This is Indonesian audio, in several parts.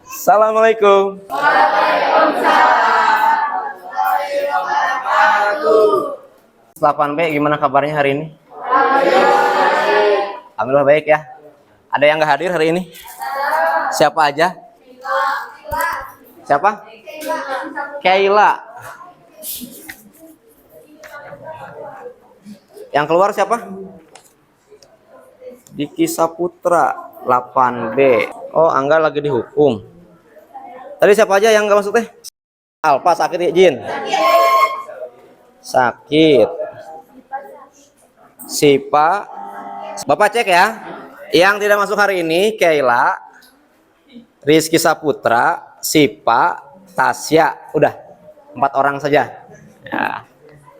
Assalamualaikum. Waalaikumsalam. 8B, gimana kabarnya hari ini? Alhamdulillah baik ya. Ada yang nggak hadir hari ini? Siapa aja? Siapa? Kaila. Yang keluar siapa? Diki Saputra 8B. Oh, Angga lagi dihukum. Tadi siapa aja yang nggak masuk teh? Alfa sakit ya, Jin? Sakit. Sipa. Bapak cek ya. Yang tidak masuk hari ini Kaila, Rizky Saputra, Sipa, Tasya. Udah 4 orang saja. Ya.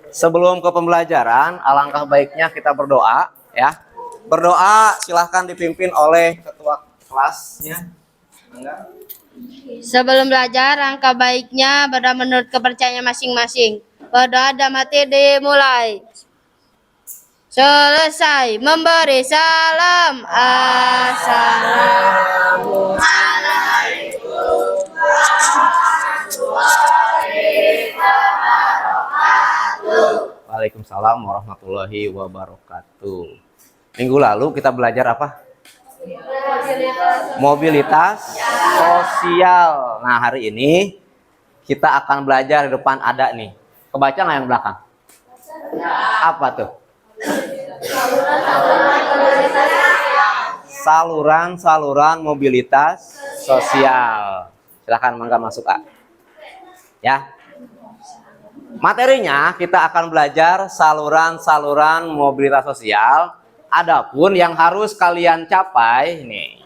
Sebelum ke pembelajaran, alangkah baiknya kita berdoa ya. Berdoa silahkan dipimpin oleh ketua kelasnya. Sebelum belajar, angka baiknya berdoa menurut kepercayaan masing-masing. Berdoa dan mati dimulai. Selesai memberi salam. Assalamualaikum warahmatullahi wabarakatuh. Waalaikumsalam warahmatullahi wabarakatuh. Minggu lalu kita belajar apa? Mobilitas sosial. Nah, hari ini kita akan belajar di depan ada nih. Kebaca nggak yang belakang? Apa tuh? Saluran mobilitas sosial. Silahkan mangga masuk A. Ya. Materinya kita akan belajar saluran mobilitas sosial. Adapun yang harus kalian capai nih.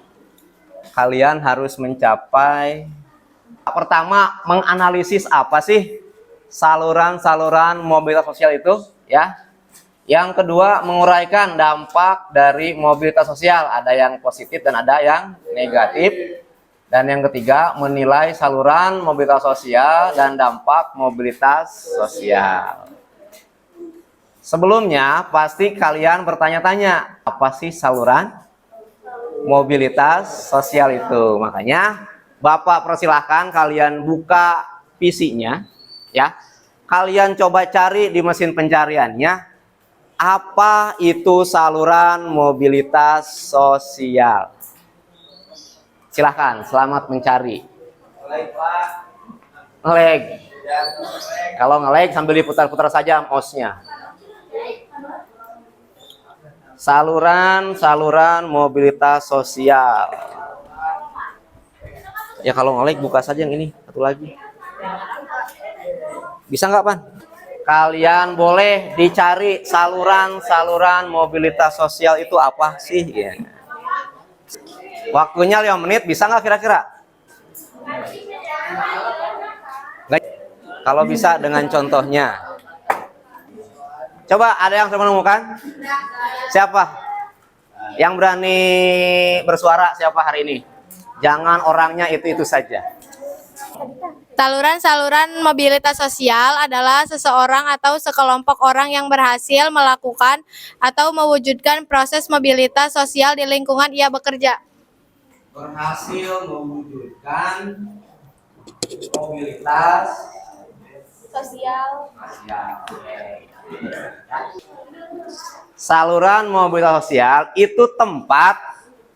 Kalian harus mencapai pertama menganalisis apa sih saluran mobilitas sosial itu ya. Yang kedua menguraikan dampak dari mobilitas sosial, ada yang positif dan ada yang negatif. Dan yang ketiga menilai saluran mobilitas sosial dan dampak mobilitas sosial. Sebelumnya pasti kalian bertanya-tanya, apa sih saluran mobilitas sosial itu? Makanya Bapak persilahkan kalian buka PC-nya ya. Kalian coba cari di mesin pencariannya, apa itu saluran mobilitas sosial? Silahkan, selamat mencari. Ngelag. Kalau ngelag sambil diputar-putar saja mouse-nya. Saluran mobilitas sosial. Ya kalau ngelag buka saja yang ini, satu lagi. Bisa nggak, Pan? Kalian boleh dicari saluran mobilitas sosial itu apa sih? Ya. Waktunya 5 menit, bisa nggak kira-kira? Kalau bisa dengan contohnya. Coba ada yang sudah menemukan? Siapa? Yang berani bersuara siapa hari ini? Jangan orangnya itu saja. Saluran mobilitas sosial adalah seseorang atau sekelompok orang yang berhasil melakukan atau mewujudkan proses mobilitas sosial di lingkungan ia bekerja. Berhasil mewujudkan mobilitas Sosial. Saluran mobilitas sosial itu tempat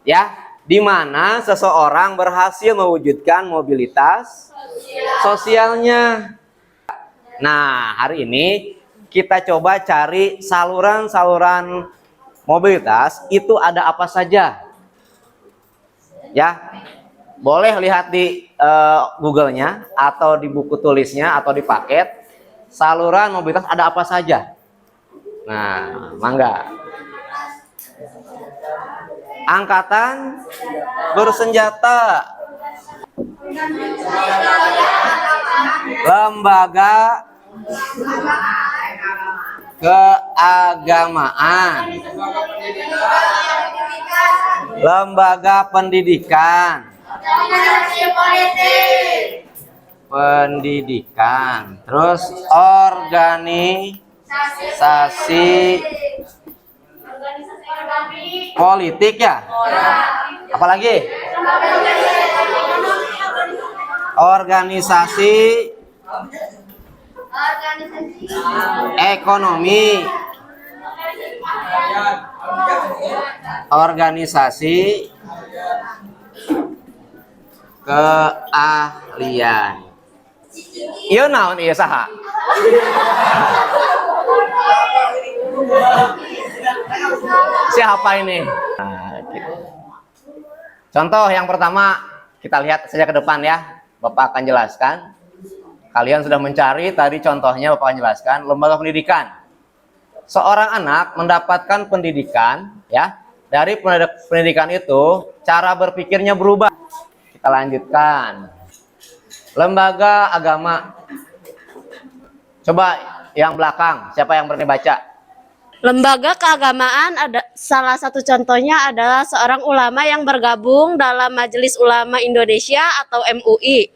ya di mana seseorang berhasil mewujudkan mobilitas sosialnya. Nah, hari ini kita coba cari saluran mobilitas itu ada apa saja. Ya. Boleh lihat di Google-nya atau di buku tulisnya atau di paket saluran mobilitas ada apa saja. Nah, mangga. Angkatan bersenjata, lembaga keagamaan, lembaga pendidikan, terus organisasi politik ya. Apalagi organisasi ekonomi, organisasi keahlian. Iya naon iya saha? Siapa ini? Nah, gitu. Contoh yang pertama kita lihat saja ke depan ya. Bapak akan jelaskan. Kalian sudah mencari tadi contohnya, Bapak akan jelaskan. Lembaga pendidikan. Seorang anak mendapatkan pendidikan ya. Dari pendidikan itu cara berpikirnya berubah. Kita lanjutkan. Lembaga agama. Coba yang belakang, siapa yang berani baca? Lembaga keagamaan ada salah satu contohnya adalah seorang ulama yang bergabung dalam Majelis Ulama Indonesia atau MUI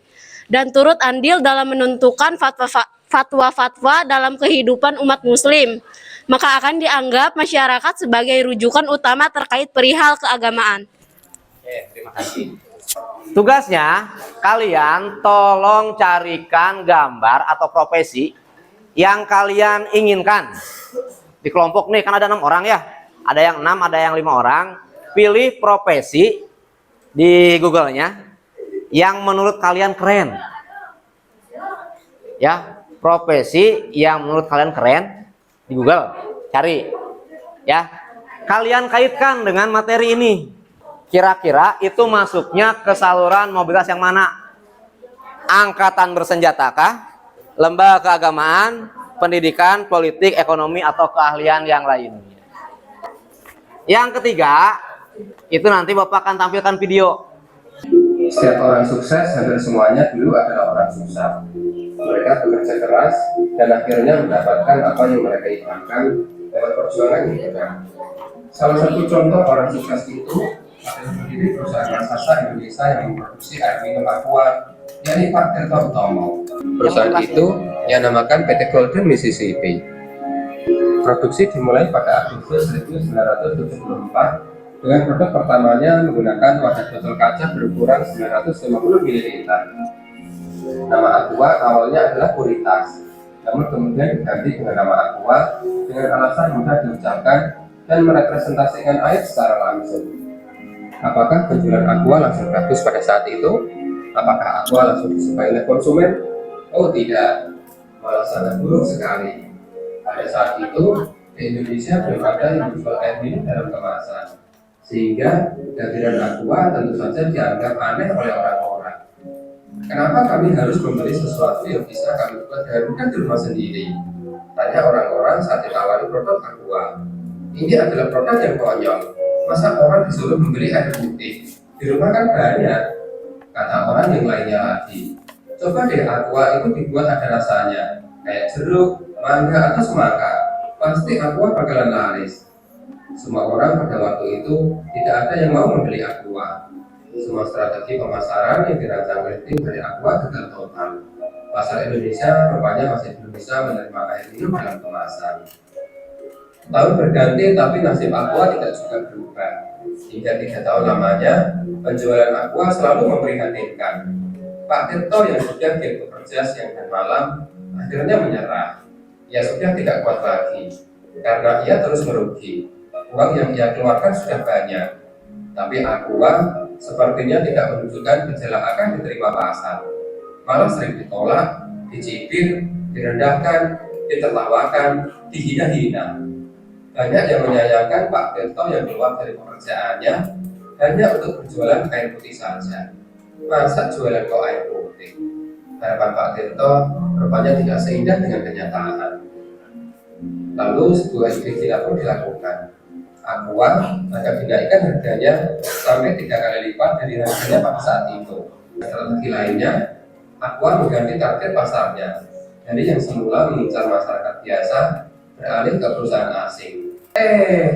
dan turut andil dalam menentukan fatwa-fatwa dalam kehidupan umat muslim. Maka akan dianggap masyarakat sebagai rujukan utama terkait perihal keagamaan. Oke, terima kasih. Tugasnya kalian tolong carikan gambar atau profesi yang kalian inginkan. Di kelompok nih kan ada 6 orang ya, ada yang 6, ada yang 5 orang. Pilih profesi di Google-nya yang menurut kalian keren ya, profesi yang menurut kalian keren di Google, cari ya, kalian kaitkan dengan materi ini. Kira-kira itu masuknya ke saluran mobilitas yang mana? Angkatan bersenjatakah, lembaga keagamaan, pendidikan, politik, ekonomi, atau keahlian yang lainnya. Yang ketiga, itu nanti Bapak akan tampilkan video. Setiap orang sukses, hampir semuanya dulu adalah orang susah. Mereka bekerja keras dan akhirnya mendapatkan apa yang mereka inginkan lewat perjuangan yang berat. Salah satu contoh orang sukses itu adalah pendiri perusahaan raksasa Indonesia yang memproduksi air minum Aqua, yakni Pak Tirto Utomo. Perusahaan itu yang namakan PT Golden Mississippi. Produksi dimulai pada Agustus 1974 dengan produk pertamanya menggunakan wadah botol kaca berukuran 950 ml. Nama Aqua awalnya adalah Puritas, namun kemudian diganti dengan nama Aqua dengan alasan mudah diucapkan dan merepresentasikan air secara langsung. Apakah penjualan Aqua langsung bagus pada saat itu? Apakah Aqua langsung disukai oleh konsumen? Oh tidak, malah sangat buruk sekali. Pada saat itu, di Indonesia belum ada yang menjual air minum dalam kemasan, sehingga kehadiran Aqua tentu saja dianggap aneh oleh orang-orang. Kenapa kami harus membeli sesuatu yang bisa kami buat dan di rumah sendiri? Tanya orang-orang saat ditawari produk Aqua. Ini adalah produk yang konyol. Masa orang disuruh membeli air putih? Di rumah kan banyak. Kata orang yang lainnya lagi. Coba deh Aqua itu dibuat ada rasanya, kayak jeruk, mangga, atau semangka. Pasti Aqua bakalan laris. Semua orang pada waktu itu tidak ada yang mau membeli Aqua. Semua strategi pemasaran yang dirancang oleh tim dari Aqua gagal total. Pasar Indonesia rupanya masih belum bisa menerima air minum dalam kemasan. Tahun berganti tapi nasib Aqua tidak juga berubah. Hingga 3 tahun lamanya, penjualan Aqua selalu memprihatinkan. Pak Tirto yang sudah bekerja siang dan malam akhirnya menyerah. Ia sudah tidak kuat lagi karena ia terus merugi. Uang yang ia keluarkan sudah banyak, tapi Aqua sepertinya tidak menunjukkan gejala akan diterima pasar. Malah sering ditolak, dicibir, direndahkan, ditertawakan, dihina-hina. Banyak yang menyayangkan Pak Tirto yang keluar dari pekerjaannya hanya untuk berjualan air putih saja. Masa jualan kok air putih? Harapan Pak Tirto rupanya tidak seindah dengan kenyataan. Lalu sebuah ide gila pun dilakukan. Aqua akan dinaikkan harganya sampai 3 kali lipat dari harganya pada saat itu. Strategi lainnya, Aqua mengganti target pasarnya dari yang semula mengincar masyarakat biasa beralih ke perusahaan asing.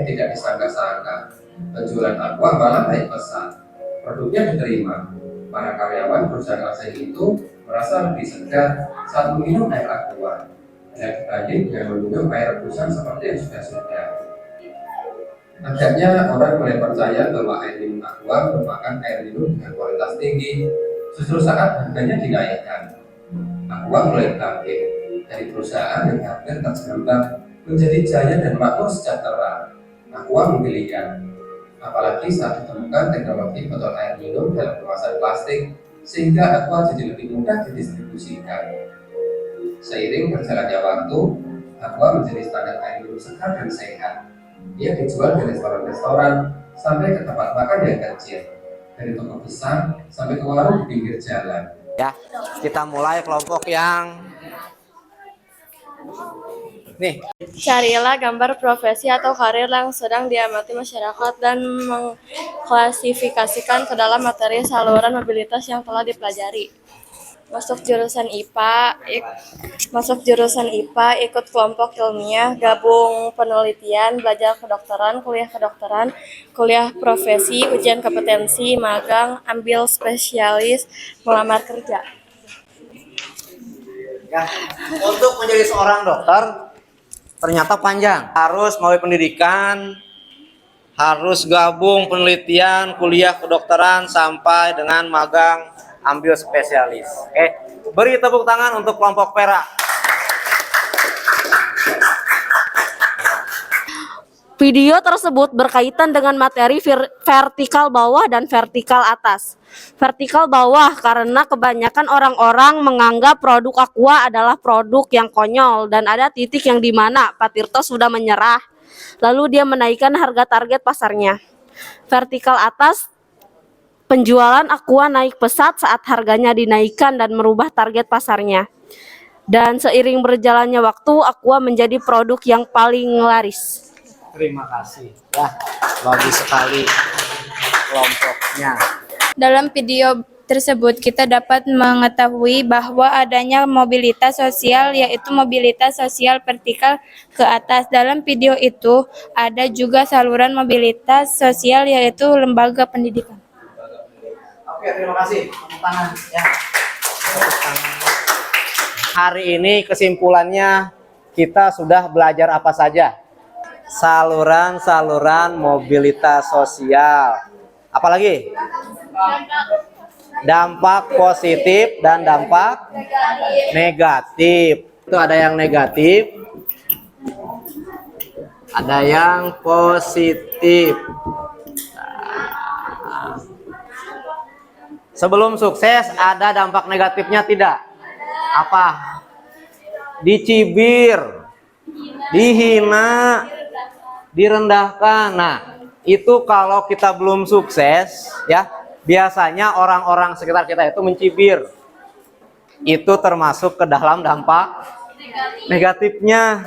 Tidak disangka-sangka, penjualan Aqua malah naik pesat. Produknya diterima. Para karyawan perusahaan asing itu merasa lebih segar saat meminum air Aqua dibanding dengan meminum air rebusan seperti yang sudah-sudah. Agaknya orang mulai percaya bahwa air minum Aqua merupakan air minum dengan kualitas tinggi, Suatu saat harganya dinaikkan. Aqua mulai bangkit dari perusahaan yang hampir terjerembab menjadi jaya dan makmur sejahtera. Aqua menggeliat, apalagi saat ditemukan teknologi botol air minum dalam kemasan plastik, sehingga Aqua jadi lebih mudah didistribusikan. Seiring berjalannya waktu, Aqua menjadi standar air minum segar dan sehat. Ia dijual di restoran-restoran sampai ke tempat makan yang kecil, dari toko besar sampai ke warung di pinggir jalan. Ya, kita mulai kelompok yang nih. Carilah gambar profesi atau karir yang sedang diamati masyarakat dan mengklasifikasikan ke dalam materi saluran mobilitas yang telah dipelajari. Masuk jurusan IPA, ikut kelompok ilmiah, gabung penelitian, belajar kedokteran, kuliah profesi, ujian kompetensi, magang, ambil spesialis, melamar kerja. Ya, untuk menjadi seorang dokter ternyata panjang. Harus melalui pendidikan, harus gabung penelitian, kuliah kedokteran sampai dengan magang, ambil spesialis. Oke, beri tepuk tangan untuk kelompok perak. Video tersebut berkaitan dengan materi vertikal bawah dan vertikal atas. Vertikal bawah karena kebanyakan orang-orang menganggap produk Aqua adalah produk yang konyol dan ada titik yang dimana Pak Tirto sudah menyerah. Lalu dia menaikkan harga target pasarnya. Vertikal atas, penjualan Aqua naik pesat saat harganya dinaikkan dan merubah target pasarnya. Dan seiring berjalannya waktu, Aqua menjadi produk yang paling laris. Terima kasih. Ya, bagus sekali kelompoknya. Dalam video tersebut kita dapat mengetahui bahwa adanya mobilitas sosial, yaitu mobilitas sosial vertikal ke atas. Dalam video itu ada juga saluran mobilitas sosial, yaitu lembaga pendidikan. Oke, terima kasih. Tepuk tangan ya. Tepuk tangan. Hari ini kesimpulannya kita sudah belajar apa saja? Saluran-saluran mobilitas sosial. Apalagi? Dampak positif dan dampak negatif. Itu ada yang negatif, ada yang positif. Sebelum sukses ada dampak negatifnya tidak? Apa? Dicibir, dihina, direndahkan. Nah, itu kalau kita belum sukses ya, biasanya orang-orang sekitar kita itu mencibir. Itu termasuk ke dalam dampak negatifnya.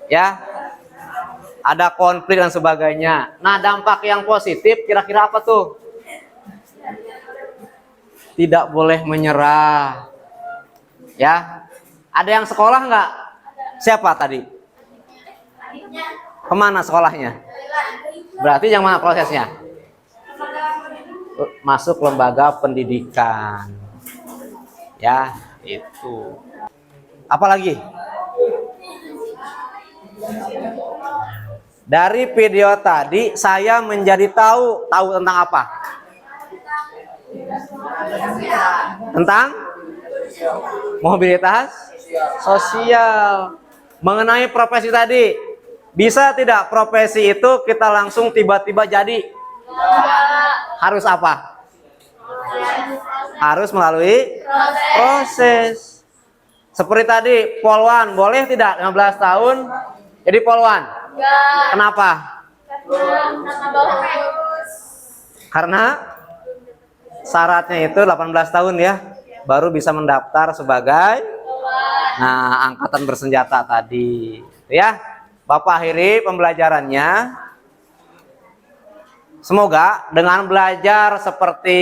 Ya. Ada konflik dan sebagainya. Nah, dampak yang positif kira-kira apa tuh? Tidak boleh menyerah. Ya. Ada yang sekolah nggak? Siapa tadi? Kemana sekolahnya? Berarti yang mana prosesnya? Masuk lembaga pendidikan. Ya, itu. Apalagi? Dari video tadi saya menjadi tahu tentang apa? Tentang mobilitas sosial. Mengenai profesi tadi, bisa tidak profesi itu kita langsung tiba-tiba jadi? Harus apa? Harus melalui proses. Seperti tadi, polwan boleh tidak 15 tahun jadi polwan? Kenapa? Karena syaratnya itu 18 tahun ya, baru bisa mendaftar sebagai angkatan bersenjata tadi. Ya, Bapak akhiri pembelajarannya. Semoga dengan belajar seperti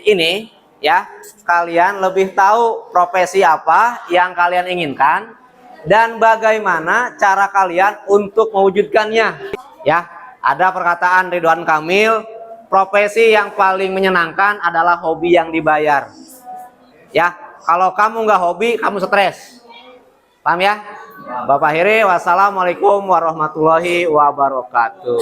ini ya, kalian lebih tahu profesi apa yang kalian inginkan dan bagaimana cara kalian untuk mewujudkannya. Ya, ada perkataan Ridwan Kamil, profesi yang paling menyenangkan adalah hobi yang dibayar. Ya, kalau kamu nggak hobi, kamu stres. Paham ya? Bapak akhiri, wassalamualaikum warahmatullahi wabarakatuh.